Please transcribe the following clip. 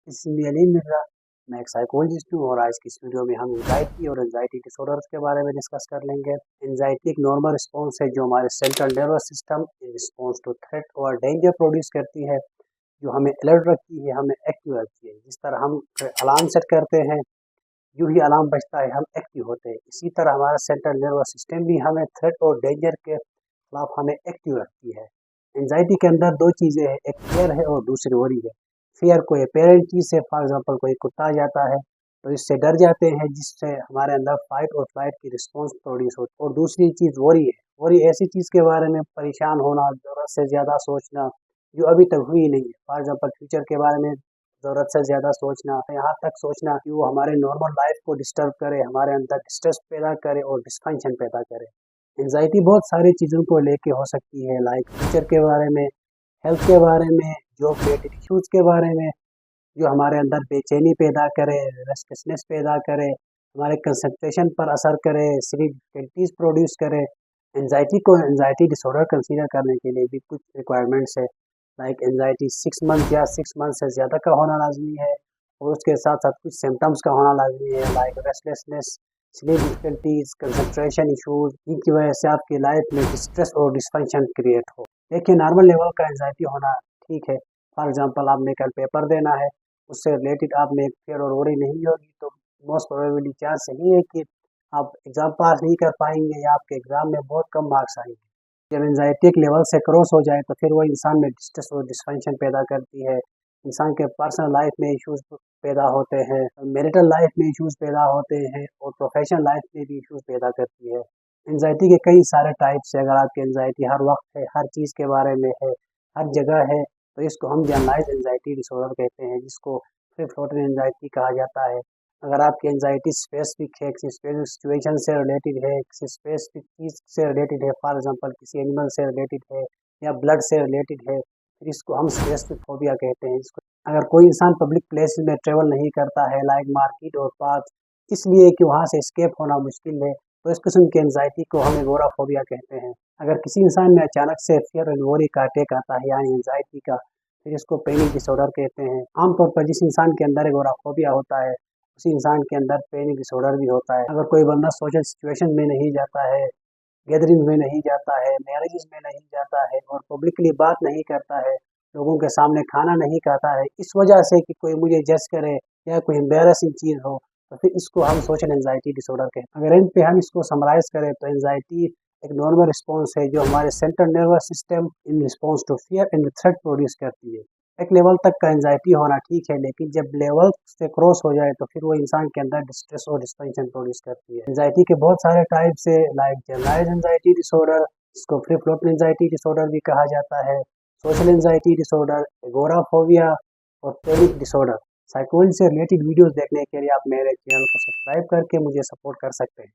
इसमें अली मिर्जा, मैं एक साइकोलॉजिस्ट हूँ और आज की इस वीडियो में हम एंजाइटी और एंजाइटी डिसऑर्डर्स के बारे में डिस्कस कर लेंगे। एंजाइटी एक नॉर्मल रिस्पॉन्स है जो हमारे central nervous system in response to threat और डेंजर प्रोड्यूस करती है, जो हमें अलर्ट रखती है, हमें एक्टिव रखती है। जिस तरह हम अलार्म सेट करते हैं, यूं ही अलार्म बजता है, हम एक्टिव होते हैं। इसी तरह हमारा सेंट्रल नर्वस सिस्टम भी हमें थ्रेट और डेंजर के खिलाफ हमें एक्टिव रखती है। एंजाइटी के अंदर दो चीज़ें हैं, एक फेयर है और दूसरी वरी है। फेयर कोई अपेरेंट चीज़ से, फॉर एग्जांपल कोई कुत्ता आ जाता है तो इससे डर जाते हैं, जिससे हमारे अंदर फाइट और फ्लाइट की रिस्पॉन्स प्रोड्यूस होती है। और दूसरी चीज़ वरी है। वरी ऐसी चीज़ के बारे में परेशान होना, ज़रूरत से ज़्यादा सोचना जो अभी तक हुई नहीं है। फॉर एग्जांपल फ्यूचर के बारे में ज़रूरत से ज़्यादा सोचना, यहाँ तक सोचना कि वो हमारे नॉर्मल लाइफ को डिस्टर्ब करे, हमारे अंदर डिस्ट्रेस पैदा करे और डिस्फंक्शन पैदा करे। एंजाइटी बहुत सारी चीज़ों को लेके हो सकती है, लाइक फ्यूचर के बारे में, हेल्थ के बारे में, जॉब रिलेटेड इश्यूज़ के बारे में, जो हमारे अंदर बेचैनी पैदा करे, रेस्टलेसनेस पैदा करे, हमारे कंसंट्रेशन पर असर करे, स्लीप डिफिकल्टीज प्रोड्यूस करे। एंजाइटी को एंजाइटी डिसऑर्डर कंसीडर करने के लिए भी कुछ रिक्वायरमेंट्स है, लाइक एंजाइटी 6 मंथ या 6 मंथ से ज़्यादा का होना लाजमी है, और उसके साथ साथ कुछ सिम्टम्स का होना लाजमी है, like restlessness, sleep difficulties, concentration issues, जिनकी वजह से आपकी लाइफ में डिस्ट्रेस और डिस्फंक्शन क्रिएट हो। देखिए, नॉर्मल लेवल का एंजाइटी होना ठीक है। फॉर एग्जांपल आपने कल पेपर देना है, उससे रिलेटेड आप में फेयर और वरी नहीं होगी तो मोस्ट प्रोबेबली चांस यही है कि आप एग्ज़ाम पास नहीं कर पाएंगे या आपके एग्ज़ाम में बहुत कम मार्क्स आएंगे। जब एंजाइटी एक लेवल से क्रॉस हो जाए तो फिर वो इंसान में डिस्ट्रेस और डिस्फंक्शन पैदा करती है। इंसान के पर्सनल लाइफ में इश्यूज पैदा होते हैं, मैरिटल लाइफ में इश्यूज पैदा होते हैं और प्रोफेशनल लाइफ में भी इश्यूज पैदा करती है। एंजाइटी के कई सारे टाइप्स है। अगर आपकी एंजाइटी हर वक्त है, हर चीज़ के बारे में है, हर जगह है, तो इसको हम जनरलाइज एंजाइटी डिसऑर्डर कहते हैं, जिसको फ्री फ्लोटिंग एंजाइटी कहा जाता है। अगर आपकी एंजाइटी स्पेसिफिक है, किसी स्पेसिफिक सिचुएशन से रिलेटेड है, किसी स्पेसिफिक चीज़ से रिलेटेड है, फॉर एग्जांपल किसी एनिमल से रिलेटेड है या ब्लड से रिलेटेड है, फिर इसको हम स्पेसिफिक फोबिया कहते हैं। इसको अगर कोई इंसान पब्लिक प्लेसेस में ट्रेवल नहीं करता है, लाइक मार्केट और पार्क, इसलिए कि वहाँ से एस्केप होना मुश्किल है, तो इस किस्म की एंजाइटी को हम एगोराफोबिया कहते हैं। अगर किसी इंसान में अचानक से फियर एंड वरी का अटैक आता है, यानी एंजाइटी का, फिर इसको पैनिक डिसऑर्डर कहते हैं। आमतौर पर जिस इंसान के अंदर एगोराफोबिया होता है, उसी इंसान के अंदर पैनिक डिसऑर्डर भी होता है। अगर कोई बंदा सोशल सिचुएशन में नहीं जाता है, गैदरिंग में नहीं जाता है, मैरिजेस में नहीं जाता है और पब्लिकली बात नहीं करता है, लोगों के सामने खाना नहीं खाता है, इस वजह से कि कोई मुझे जज करे या कोई एम्बेरसिंग चीज़ हो, तो फिर इसको हम सोशल एंजाइटी डिसऑर्डर कहते हैं। अगर इन पे हम इसको समराइज करें तो एंजाइटी एक नॉर्मल रिस्पॉन्स है जो हमारे central nervous system in response to fear and threat produce करती है। एक लेवल तक का एंजाइटी होना ठीक है, लेकिन जब लेवल से क्रॉस हो जाए तो फिर वो इंसान के अंदर डिस्ट्रेस और डिस्फंक्शन प्रोड्यूस करती है। एंजाइटी के बहुत सारे टाइप्स है, लाइक जनरलाइज एंजाइटी डिसऑर्डर, इसको फ्री फ्लोटिंग एंजाइटी डिसऑर्डर भी कहा जाता है, सोशल एंजाइटी डिसऑर्डर, एगोराफोबिया और पैनिक डिसऑर्डर। साइकोलॉजी से रिलेटेड वीडियोस देखने के लिए आप मेरे चैनल को सब्सक्राइब करके मुझे सपोर्ट कर सकते हैं।